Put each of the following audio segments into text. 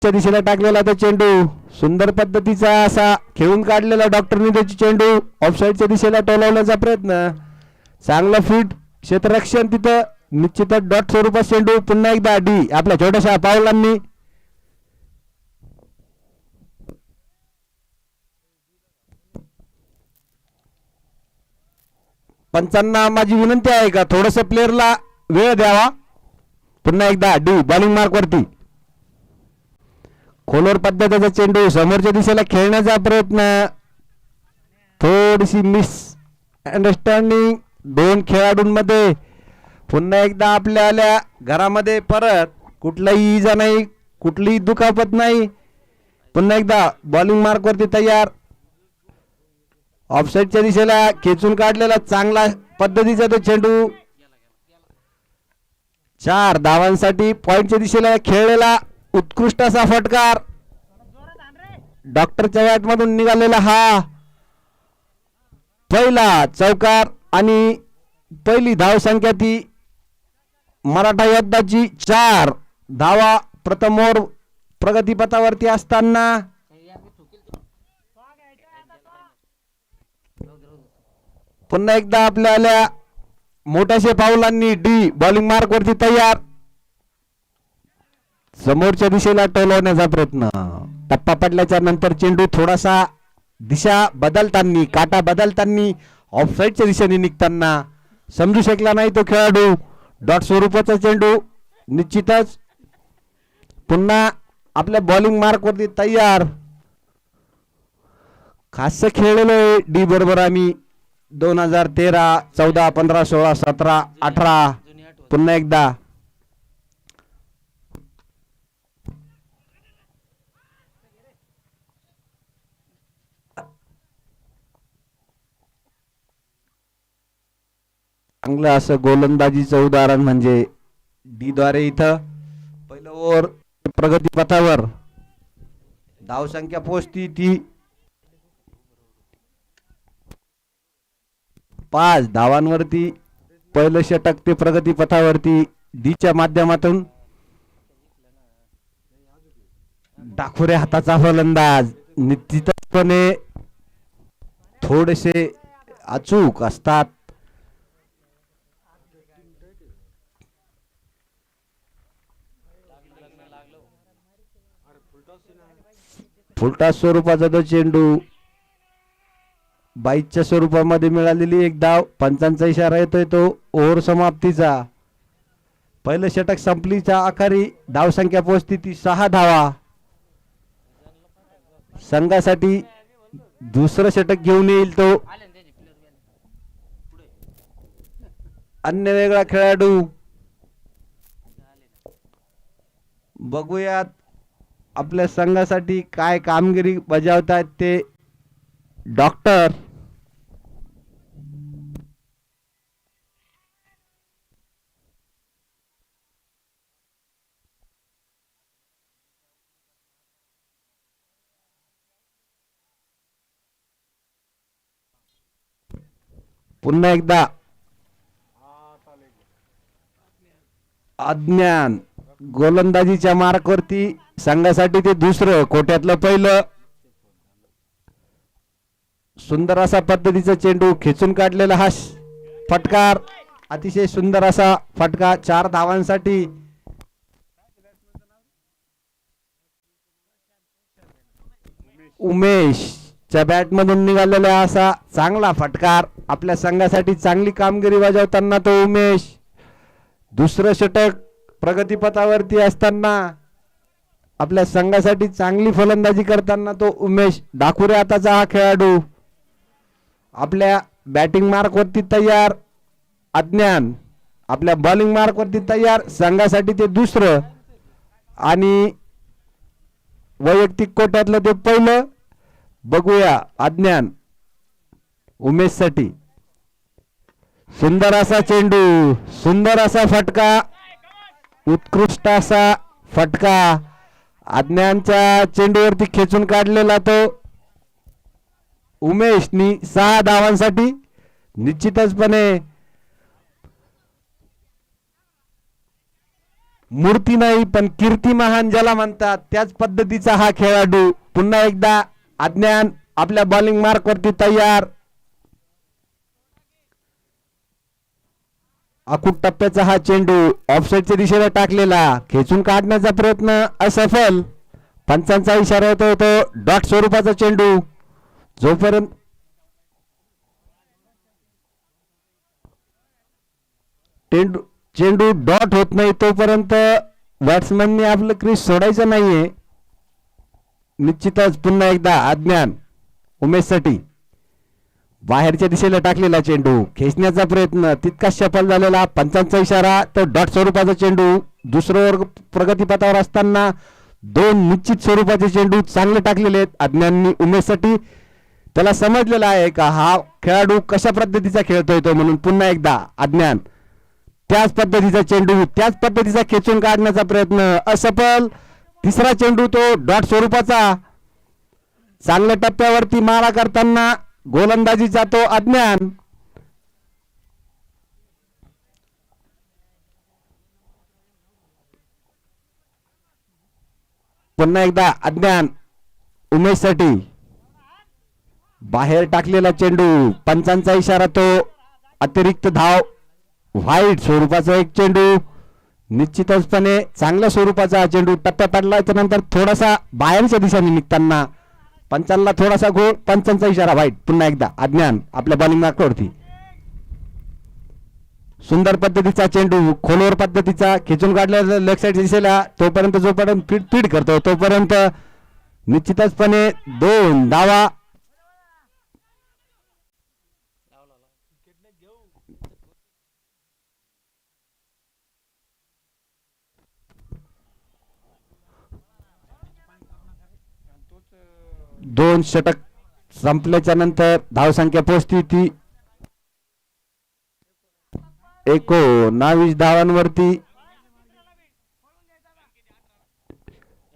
च्या दिशेला टाकलेला तो चेंडू सुंदर पद्धतीचा असा खेळून काढलेला डॉक्टरनी त्याची चेंडू ऑफसाईडच्या दिशेला टोलवण्याचा प्रयत्न चांगला फीट क्षेत्ररक्षण तिथं निश्चितच डॉट स्वरूपात चेंडू पुन्हा एकदा डी आपल्या छोट्याशा पावलांनी पंचांना माझी विनंती आहे का थोडस प्लेअरला वेळ द्यावा पुन्हा एकदा डी बॉलिंग मार्क वरती खोलवर पद्धतीचा चेंडू समोरच्या दिशेला खेळण्याचा प्रयत्न थोडीशी मिस अंडरस्टँडिंग दोन खेळाडूंमध्ये पुन्हा एकदा आपल्या घरामध्ये परत कुठलाही इजा नाही कुठलीही दुखापत नाही पुन्हा एकदा बॉलिंग मार्क वरती तयार ऑफसाईडच्या दिशेला खेचून काढलेला चांगला पद्धतीचा तो चेंडू 4 धावांसाठी पॉइंटच्या दिशेला खेळलेला उत्कृष्ट असा फटकार डॉक्टरच्या बॅट मधून निघालेला हा पहिला चौकार आणि पहिली धाव संख्या ती मराठा योद्धाची 4 धावा प्रथम ओव्हर प्रगतीपथावरती असताना पुन्हा एकदा आपल्याला मोठ्याशा पावलांनी डी बॉलिंग मार्क वरती तयार समोरच्या दिशेला टोलवण्याचा प्रयत्न टप्पा पडल्याच्या नंतर चेंडू थोडासा दिशा बदलताना काटा बदलताना ऑफसाईडच्या दिशेने निघताना समजू शकला नाही तो खेळाडू डॉट स्वरूपाचा चेंडू निश्चितच पुन्हा आपल्या बॉलिंग मार्क वरती तयार खास खेळलेलो डी बरोबर आम्ही 2013 14 15 16 17 18 पुन्हा एकदा चांगलं असं गोलंदाजीचं उदाहरण म्हणजे डी द्वारे इथं पहिलं ओव्हर प्रगतीपथावर धावसंख्या पोहोचती ती 5 धावांवरती पहिलं षटक ते प्रगतीपथावरती डीच्या माध्यमातून डाखुरे हाताचा फलंदाज निश्चितपणे थोडेसे अचूक असतात फुलटा स्वरूपाचा तो चेंडू 22च्या स्वरूपामध्ये मिळालेली एक धाव पंचांचा इशारा येतोय तो ओव्हर समाप्तीचा पहिलं षटक संपलीच्या आखारी धावसंख्या पोहोचती ती 6 धावा संघासाठी दुसरं षटक घेऊन येईल तो अन्य वेगळा खेळाडू बघूयात आपल्या संघासाठी काय कामगिरी बजावतात ते डॉक्टर पुन्हा एकदा अज्ञान गोलंदाजीच्या मार्कवरती संघासाठी ते दुसरं कोट्यातलं पहिलं सुंदर असा पद्धतीचा चेंडू खेचून काढलेला हा फटकार अतिशय सुंदर असा फटका 4 धावांसाठी उमेशच्या बॅट मधून निघालेला असा चांगला फटकार आपल्या संघासाठी चांगली कामगिरी बजावताना तो उमेश दुसरं षटक प्रगतीपथावरती असताना आपल्या संघासाठी चांगली फलंदाजी करताना तो उमेश डाकुरे हाताचा हा खेळाडू आपल्या बॅटिंग मार्क वरती तयार अज्ञान आपल्या बॉलिंग मार्क वरती तयार संघासाठी ते दुसरं आणि वैयक्तिक कोट्यातलं ते पहिलं बघूया अज्ञान उमेश साठी सुंदर असा चेंडू सुंदर असा फटका उत्कृष्ट असा फटका अज्ञानच्या चेंडूवरती खेचून काढलेला तो उमेशनी 6 धावांसाठी निश्चितचपणे मूर्ती नाही पण कीर्ती महान ज्याला म्हणतात त्याच पद्धतीचा हा खेळाडू. पुन्हा एकदा अज्ञान आपल्या बॉलिंग मार्क वरती तयार. अकूट टप्प्याचा हा चेंडू ऑफसाईडच्या दिशेला टाकलेला, खेचून काढण्याचा प्रयत्न असफल. पंचांचा इशारा होतो तो डॉट स्वरूपाचा चेंडू. जोपर्यंत चेंडू डॉट होत नाही तोपर्यंत बॅट्समनने आपलं क्रीज सोडायचं नाहीये. निश्चितच पुन्हा एकदा अज्ञान उमेशसाठी बाहेरच्या दिशेला टाकलेला चेंडू खेचण्याचा प्रयत्न तितकाच सफल झालेला. पंचांचा इशारा तो डॉट स्वरूपाचा चेंडू. दुसरं वर्ग प्रगतीपथावर असताना दोन निश्चित स्वरूपाचे चेंडू चांगले टाकलेले आहेत अज्ञाननी उमेशसाठी. त्याला समजलेला आहे का हा खेळाडू कशा पद्धतीचा खेळतोय तो, म्हणून पुन्हा एकदा अज्ञान त्याच पद्धतीचा चेंडू त्याच पद्धतीचा खेचून काढण्याचा प्रयत्न असफल. तिसरा चेंडू तो डॉट स्वरूपाचा. चांगल्या टप्प्यावरती मारा करताना गोलंदाजीचा तो अज्ञान. पुन्हा एकदा अज्ञान उमेशसाठी बाहेर टाकलेला चेंडू. पंचांचा इशारा तो अतिरिक्त धाव. व्हाईट स्वरूपाचा एक चेंडू. निश्चितचपणे चांगल्या स्वरूपाचा चेंडू टप्प्या पडल्याच्या नंतर थोडासा बाहेरच्या दिशेने निघताना पंचांना थोडासा गोल. पंचांचा इशारा व्हाईट. पुन्हा एकदा अज्ञान आपल्या बॉलिंग मार्कवरती. सुंदर पद्धतीचा चेंडू खोलवर पद्धतीचा खेचून काढलेला लेग साईड दिशेला. तोपर्यंत जोपर्यंत फीड करतो तोपर्यंत निश्चितचपणे 2 धावा. दोन षटक संपल्याच्या नंतर धावसंख्या पोहोचती ती 19 धावांवरती.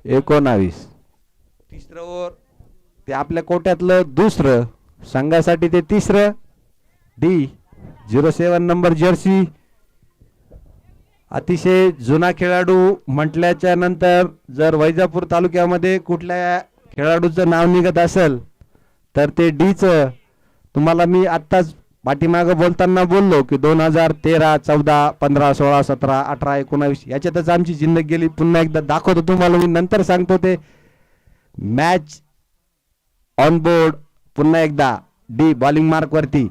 19. तिसरं ओव्हर ते आपल्या कोट्यातलं दुसरं, संघासाठी ते तिसरं. D07 number Jersey. अतिशय जुना खेळाडू म्हटल्याच्या नंतर जर वैजापूर तालुक्यामध्ये कुठल्या खेळाडूचं नाव निघत असेल तर ते डीचं. तुम्हाला मी आत्ताच पाठीमागं बोलताना बोललो की 2013, 14, 15, 16, 17, 18, 19 याच्यातच आमची जिंदगी गेली. पुन्हा एकदा दाखवतो तुम्हाला मी, नंतर सांगतो ते मॅच ऑन बोर्ड. पुन्हा एकदा डी बॉलिंग मार्क वरती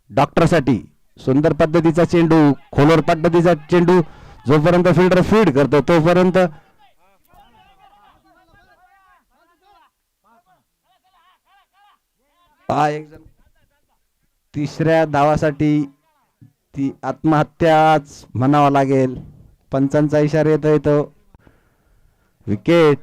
डॉक्टरसाठी सुंदर पद्धतीचा चेंडू खोलवर पद्धतीचा चेंडू. जोपर्यंत फिल्डर फीड करतो तोपर्यंत तिसऱ्या धावासाठी ती आत्महत्याच म्हणावा लागेल. पंचांचा इशारा येतो तो विकेट.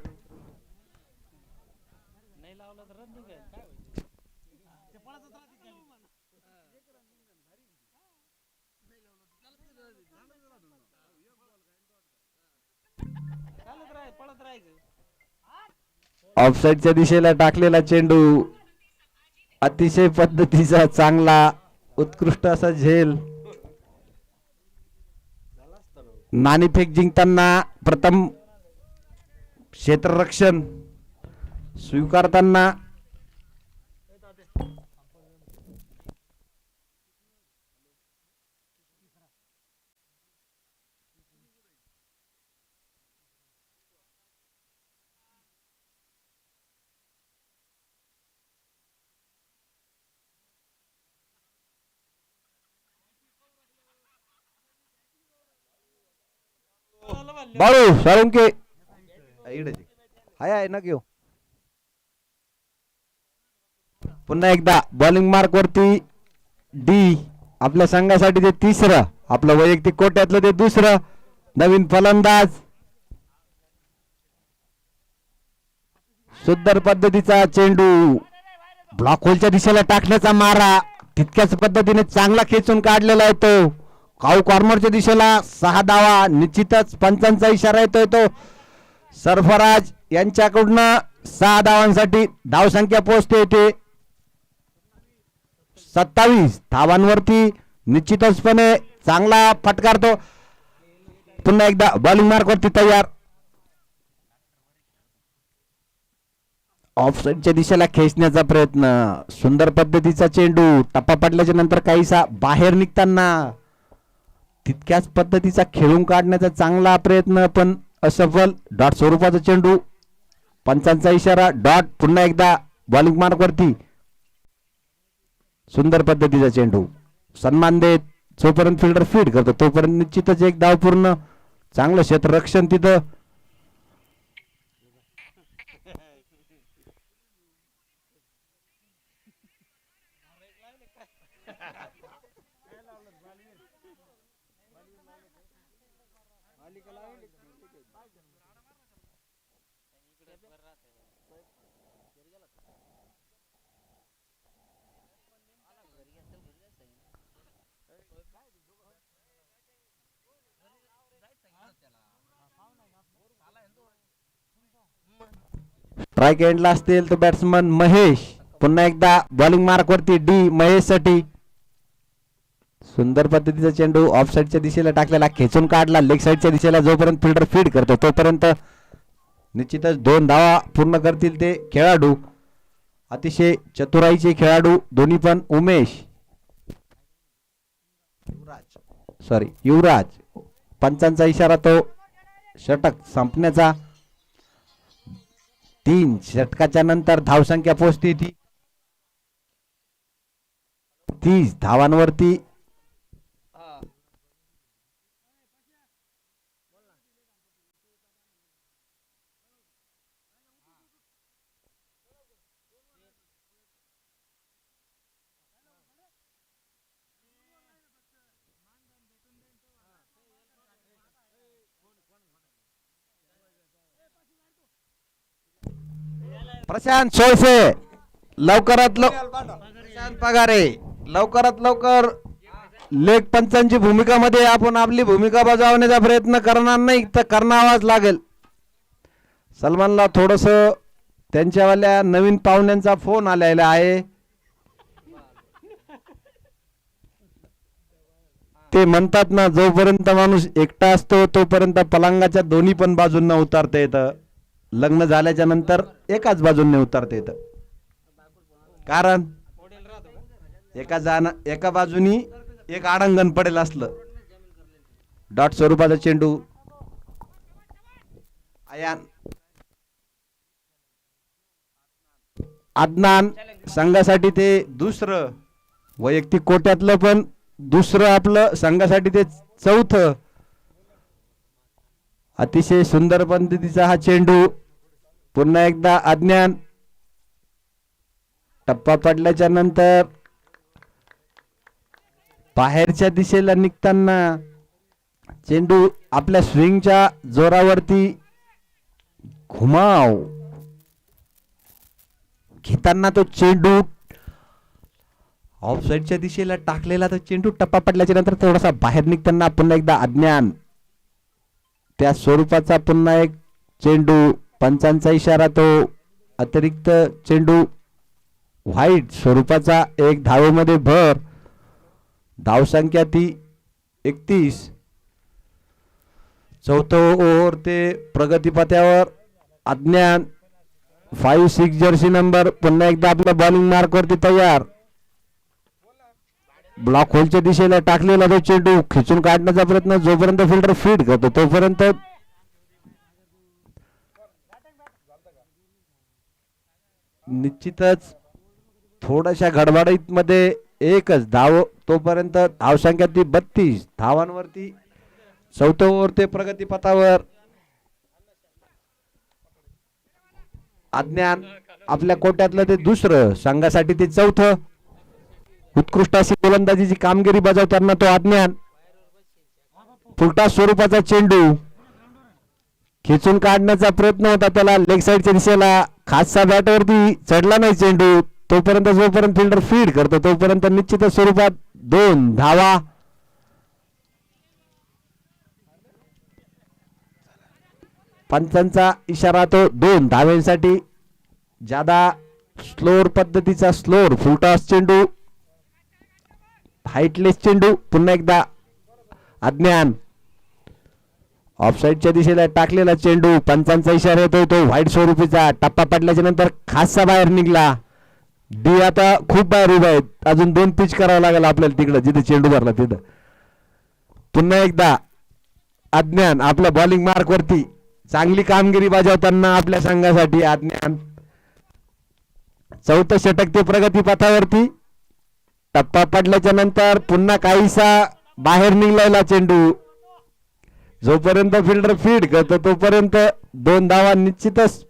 ऑफसाईडच्या दिशेला टाकलेला चेंडू अतिशय पद्धतीचा चांगला उत्कृष्ट असा झेल. नाणेफेक जिंकताना प्रथम क्षेत्ररक्षण स्वीकारताना बाळू साळुंके हाय आहे ना घेऊ. पुन्हा एकदा बॉलिंग मार्क वरती डी आपल्या संघासाठी ते तिसरं, आपलं वैयक्तिक कोट्यातलं ते दुसरं नवीन फलंदाज. सुंदर पद्धतीचा चेंडू ब्लॉक होलच्या दिशेला टाकण्याचा मारा तितक्याच पद्धतीने चांगला खेचून काढलेला आहे तो काऊ कॉर्नरच्या दिशेला. 6 धावा. निश्चितच पंचांचा इशारा येतोय तो सरफराज यांच्याकडून 6 धावांसाठी धावसंख्या पोहोचते ते 27 धावांवरती. निश्चितचपणे चांगला फटकारतो. पुन्हा एकदा बॉलिंग मार्क वरती तयार. ऑफ साईडच्या दिशेला खेचण्याचा प्रयत्न. सुंदर पद्धतीचा चेंडू टप्पा पडल्याच्या नंतर काहीसा बाहेर निघताना तितक्याच पद्धतीचा खेळून काढण्याचा चांगला प्रयत्न पण असफल. डॉट स्वरूपाचा चेंडू. पंचांचा इशारा. डॉट. पुन्हा एकदा बॉलिंग मार्क वरती. सुंदर पद्धतीचा चेंडू. सन्मान देत जोपर्यंत फिल्डर फीड करतो तोपर्यंत निश्चितच एक धाव पूर्ण. चांगलं क्षेत्ररक्षण तिथं. स्ट्राईक एंडला असतील तो बॅट्समन महेश. पुन्हा एकदा बॉलिंग मार्क वरती डी महेश साठी. सुंदर पद्धतीचा चेंडू ऑफ साईडच्या दिशेला टाकलेला खेचून काढला. लेग साईडच्या दिशेला जोपर्यंत फिल्डर फीड करतो तोपर्यंत निश्चितच 2 धावा पूर्ण करतील ते खेळाडू. अतिशय चतुराईचे खेळाडू दोन्ही पण. उमेश युवराज. पंचांचा इशारा तो षटक संपण्याचा. 3 षटकाच्या नंतर धावसंख्या पोहोचते ती 30 धावांवरती. प्रशांत सोळसे लवकरात प्रशांत पगारे लवकरात लवकर लेग पंचांची भूमिका मध्ये आपण आपली भूमिका बजावण्याचा प्रयत्न करणार नाही तर करणावाच लागेल. सलमानला थोडस त्यांच्यावाल्या नवीन पाहुण्यांचा फोन आलेला आहे. ते म्हणतात ना जोपर्यंत माणूस एकटा असतो तोपर्यंत पलंगाच्या दोन्ही पण बाजूंना उतरता येतं. लग्न झाल्याच्या नंतर एकाच बाजूने उतरता येतं. कारण एका बाजूनी एक आडंगण पडेल असलं. डॉट स्वरूपाचा चेंडू. अदनान संघासाठी ते दुसरं वैयक्तिक कोट्यातलं पण दुसरं आपलं संघासाठी ते चौथं. अतिशय सुंदर पद्धतीचा हा चेंडू. पुन्हा एकदा अज्ञान. टप्पा पडल्याच्या नंतर बाहेरच्या दिशेला निघताना चेंडू आपल्या स्विंगच्या जोरावरती घुमाव घेताना तो चेंडू ऑफ साईडच्या दिशेला टाकलेला तो चेंडू टप्पा पडल्याच्या नंतर थोडासा बाहेर निघताना पुन्हा एकदा अज्ञान. त्या स्वरूपाचा पुन्हा एक चेंडू. पंचांचा इशारा तो अतिरिक्त चेंडू. व्हाईट स्वरूपाचा. एक धावेमध्ये भर. धावसंख्या ती 31. चौथं ओव्हर ते प्रगतीपथावर. अज्ञान 5-6 जर्सी नंबर पुन्हा एकदा आपल्या बॉलिंग मार्क वरती तयार. ब्लॉक होलच्या दिशेला टाकलेला तो चेंडू खेचून काढण्याचा प्रयत्न. जोपर्यंत फिल्डर फीड करतो तोपर्यंत निश्चितच थोड्याशा गडबडीत मध्ये एकच धाव. तोपर्यंत धावसंख्या ती 32 धावांवरती. चौथं ओव्हर ते प्रगतीपथावर. अज्ञान आपल्या कोट्यातलं ते दुसरं संघासाठी ते चौथं. उत्कृष्ट अशी गोलंदाजीची कामगिरी बजावताना तो अज्ञान. फुलटा स्वरूपाचा चेंडू खेचून काढण्याचा प्रयत्न होता त्याला. लेग साईडच्या दिशेला खासचा बॅटवरती चढला नाही चेंडू. तोपर्यंत जोपर्यंत फिल्डर फीड करतो तोपर्यंत निश्चित स्वरूपात 2 धावा. पंचांचा इशारा तो 2 धाव्यांसाठी. ज्यादा स्लोअर पद्धतीचा स्लोअर फुलटॉस चेंडू. हाईटलेस चेंडू. पुन्हा एकदा अज्ञान. ऑफसाईडच्या दिशेला टाकलेला चेंडू, पंचांचा इशारा येतोय तो व्हाईट स्वरूपीचा. टप्पा पडल्याच्या नंतर खासा बाहेर निघला. डी आता खूप बाहेर उभा आहेत, अजून 2 पिच करावं लागेल आपल्याला तिकडं जिथे चेंडू धरला तिथं. पुन्हा एकदा अज्ञान आपल्या बॉलिंग मार्क वरती चांगली कामगिरी बजावताना आपल्या संघासाठी अज्ञान. 4थं षटक ते प्रगती पथावरती. टप्पा पडल्याच्या नंतर पुन्हा काहीसा बाहेर निघालेला चेंडू. जोपर्यंत फिल्डर फीड करतो तोपर्यंत 2 धावा निश्चितच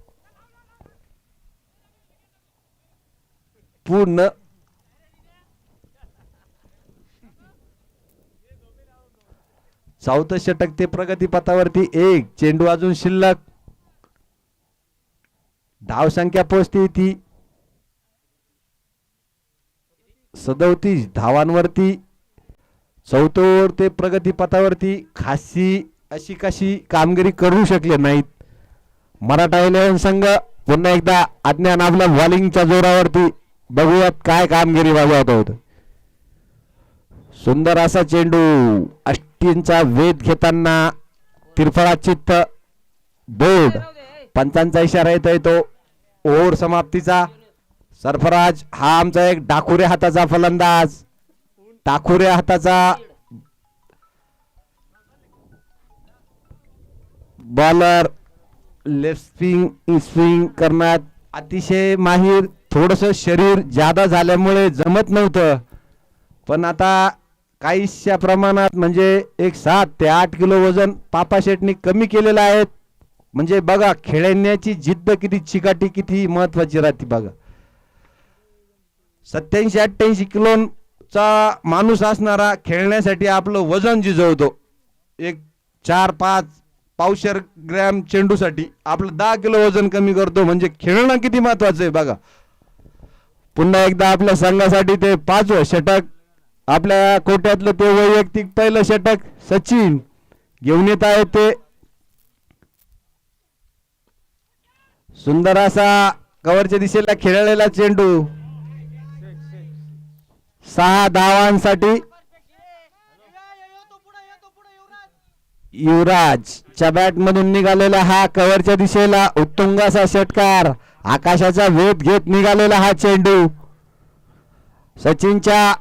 पूर्ण. चौथं षटक ते प्रगती पथावरती. 1 चेंडू अजून शिल्लक. धाव संख्या पोहोचते ती 37 धावांवरती. 4थं ओव्हर ते प्रगती पथावरती खासी अशी कशी कामगिरी करू शकले नाहीत मराठा 11 संघ. पुन्हा एकदा अज्ञान आपल्या बॉलिंगच्या जोरावरती बघूयात काय कामगिरी बजावत होत. सुंदर असा चेंडू अष्टींचा वेध घेताना तिरफळा चित्त बोर्ड. पंचांचा इशारा येतोय तो ओव्हर समाप्तीचा. सरफराज हा आमचा एक डाकुऱ्या हाताचा फलंदाज. डाकुऱ्या हाताचा बॉलर. लेफ्ट स्विंग करण्यात अतिशय माहीर. थोडस शरीर जादा झाल्यामुळे जमत नव्हतं, पण आता काहीशा प्रमाणात म्हणजे एक 7 ते 8 किलो वजन पापा शेटनी कमी केलेलं आहे. म्हणजे बघा खेळण्याची जिद्द किती, चिकाटी किती महत्वाची राहते बघा. 87-88 किलोचा माणूस असणारा खेळण्यासाठी आपलं वजन झिजवतो. एक 4-5 पावशेर ग्रॅम चेंडूसाठी आपलं 10 किलो वजन कमी करतो. म्हणजे खेळणं किती महत्वाचं आहे बघा. पुन्हा एकदा आपल्या संघासाठी ते 5वं षटक. आपल्या कोट्यातलं ते वैयक्तिक पहिलं षटक सचिन घेऊन येत आहे. ते सुंदर असा कव्हरच्या दिशेला खेळलेला चेंडू 6 धावांसाठी. युवराजच्या बॅट मधून निघालेला हा कव्हरच्या दिशेला उत्तुंग असा षटकार. आकाशाचा वेध घेत निघालेला हा चेंडू. सचिनच्या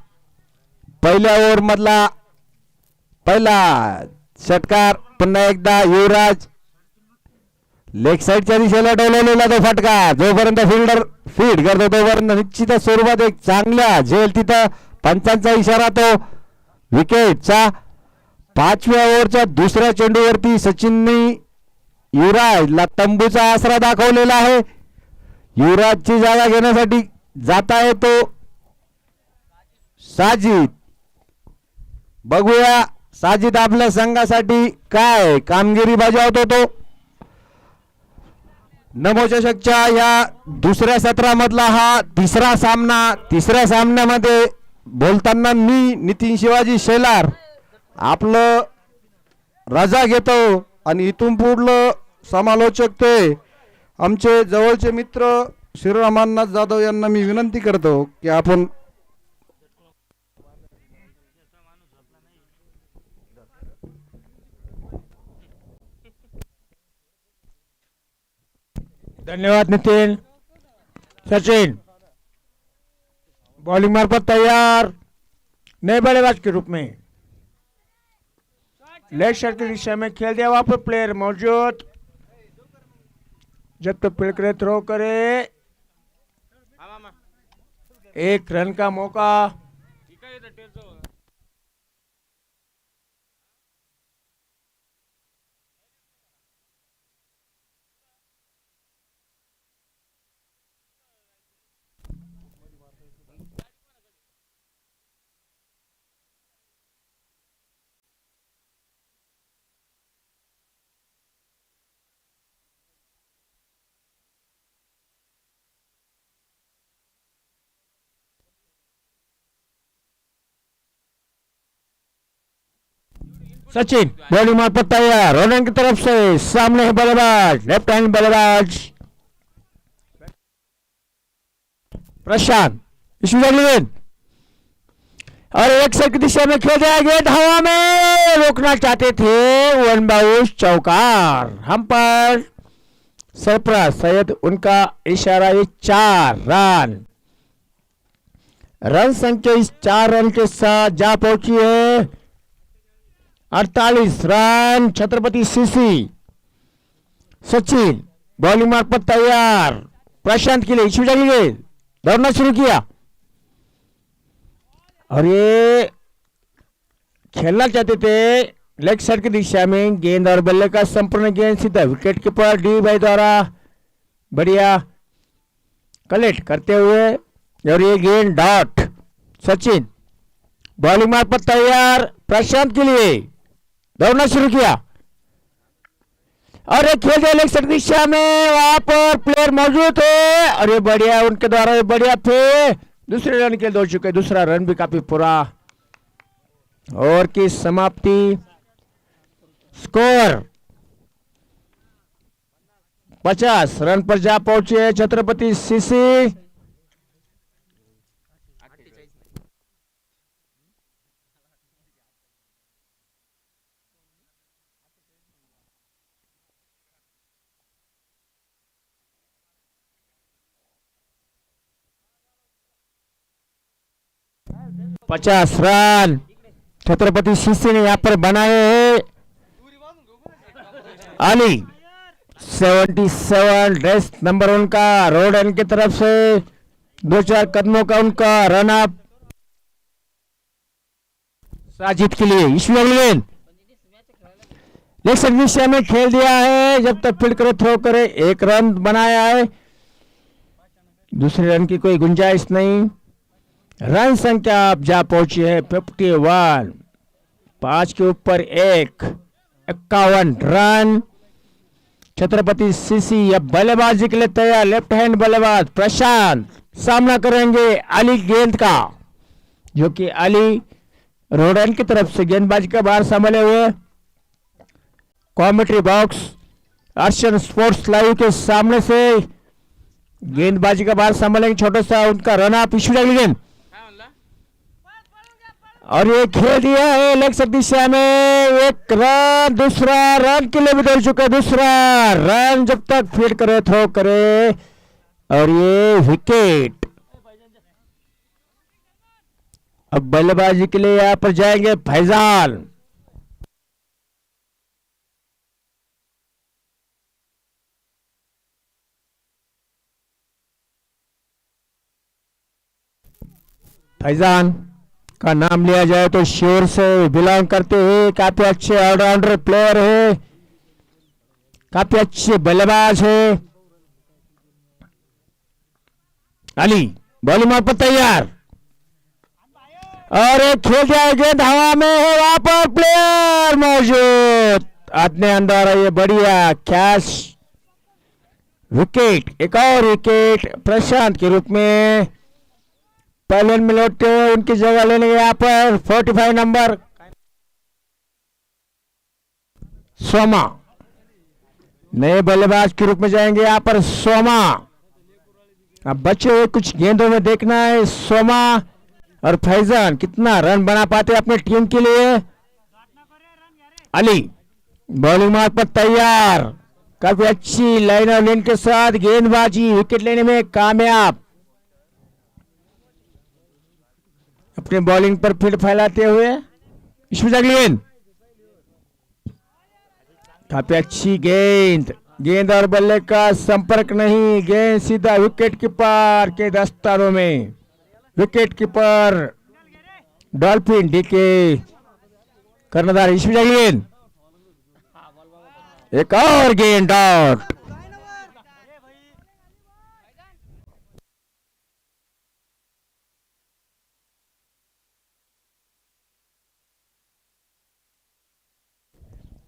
पहिल्या ओव्हर मधला पहिला षटकार. पुन्हा एकदा युवराज लेग साइडच्या दिशेला डोलवलेला तो फटका. जोपर्यंत फिल्डर फीड करतो तोपर्यंत निश्चित स्वरूपात एक चांगल्या झेल. तिथं पंचांचा इशारा तो विकेटचा. 5व्या ओव्हरच्या दुसऱ्या चेंडूवरती सचिनने युवराजला तंबूचा आसरा दाखवलेला आहे. युवराजची जागा घेण्यासाठी जाता येतो साजिद. बघूया साजिद आपल्या संघासाठी काय कामगिरी बजावतो तो. नमो चषकच्या या दुसऱ्या सत्रामधला हा तिसरा सामना. तिसऱ्या सामन्यामध्ये बोलताना मी नितीन शिवाजी शेलार आपलं रजा घेतो आणि इथून पुढलं समालोचक ते आमचे जवळचे मित्र श्रीरामानाथ जाधव यांना मी विनंती करतो की आपण धन्यवाद नितिन. सचिन बॉलिंग मार्फत तैयार, नए बल्लेबाज के रूप में लेग साइड की दिशा में खेल दिया. वहां पर प्लेयर मौजूद. जब तक प्लेयर करे थ्रो करे. 1 रन का मौका. सचिन बॉलिंग मार्फत तैयार. रनर की तरफ से सामने है बल्लेबाज, लेफ्ट हैंड बल्लेबाज प्रशांत. और एक से की दिशा में खेल जाएगा, गेंद हवा में, रोकना चाहते थे, वन बाउंस, चौकार। हम पर सरफराज सैयद, उनका इशारा, ये 4 रन। रन संख्या इस 4 रन के साथ जा पहुंची है 48 run. Chhatrapati CC, Sachin bowling मार्ग पर तैयार, प्रशांत के लिए इशू जाएंगे, दौड़ना शुरू किया और ये खेलना चाहते थे लेग साइड की दिशा में। गेंद और बल्ले का संपूर्ण गेंद सीधा विकेट कीपर डी भाई द्वारा बढ़िया कलेक्ट करते हुए, और ये गेंद डॉट। सचिन बॉलिंग मार्ग पर तैयार, प्रशांत के लिए दौड़ना शुरू किया और ये खेल लेग साइड दिशा में, वहां पर प्लेयर मौजूद है और ये बढ़िया उनके द्वारा, ये बढ़िया थे, दूसरे रन के लिए दौड़ चुके, दूसरा रन भी काफी पूरा। और की समाप्ति, स्कोर 50 रन पर जा पहुंचे छत्रपति सीसी। पचास रन छत्रपति सीसी ने यहां पर बनाए हैं। अली 77 ड्रेस नंबर उनका, रोड एंड की तरफ से 2-4 कदमों का उनका रन अप साजिद के लिए। ईश्वर लेग दिशा में खेल दिया है, जब तक फील्ड करे थ्रो करे, 1 रन बनाया है, दूसरे रन की कोई गुंजाइश नहीं। रन संख्या आप जा पहुंची है 51, 5 के ऊपर 1, 51 रन। छत्रपति सीसी अब बल्लेबाजी के लिए तैयार, लेफ्ट हैंड बल्लेबाज प्रशांत सामना करेंगे अली गेंद का, जो कि अली रोडन की तरफ से गेंदबाजी का बाहर संभाले हुए। कॉमेंट्री बॉक्स अर्शन स्पोर्ट्स लाइव के सामने से गेंदबाजी का बाहर संभालेंगे, छोटा सा उनका रन अप, इशू गेंद और ये खेल दिया है लेग साइड दिशा में, 1 रन, दूसरा रन के लिए भी दौड़ चुका है, दूसरा रन जब तक फील्ड करे थ्रो करे, और ये विकेट। अब बल्लेबाजी के लिए यहां पर जाएंगे फैजान। फैजान का नाम लिया जाए तो श्योर से बिलोंग करते हैं, काफी अच्छे ऑलराउंडर प्लेयर है, काफी अच्छे बल्लेबाज है। अली बॉलिंग मार्ग पर तैयार और एक खेल दिया, गेंद हवा में है, वहां पर प्लेयर मौजूद, अपने अंदर, ये बढ़िया कैच, विकेट, एक और विकेट प्रशांत के रूप में। पहले में लौटते हुए उनकी जगह लेने यहाँ पर 45 नंबर सोमा नए बल्लेबाज के रूप में जाएंगे यहाँ पर सोमा। अब बचे हुए कुछ गेंदों में देखना है सोमा और फैजान कितना रन बना पाते अपने टीम के लिए। अली बॉलिंग मार्ग पर तैयार, काफी अच्छी लाइन और लेन के साथ गेंदबाजी, विकेट लेने में कामयाब, अपने बॉलिंग पर फील्ड फैलाते हुए। गेंद काफी अच्छी गेंद, गेंद और बल्ले का संपर्क नहीं, गेंद सीधा विकेट कीपर के दस्तानों में। विकेट कीपर डॉल्फिन डीके कर्णधार गेंद, एक और गेंद डॉट।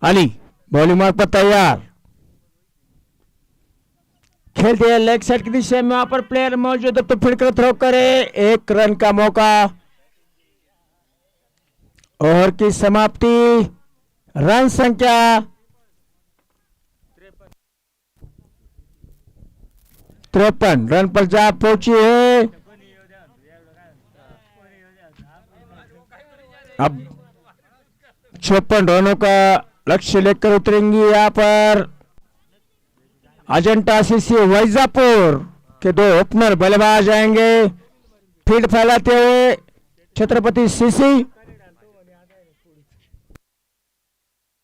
अली बॉलिंग मार्ग पर तैयार, खेलते हैं लेग साइड की दिशा में, वहां पर प्लेयर मौजूद, तो फिर कर थ्रो करे, 1 रन का मौका। ओवर की समाप्ति, रन संख्या 53 रन पर जा पहुंची है। अब 56 रनों का लक्ष्य लेकर उतरेंगी यहाँ पर अजंता सीसी वैजापुर के दो ओपनर बल्लेबाज आएंगे। फील्ड फैलाते हुए छत्रपति सीसी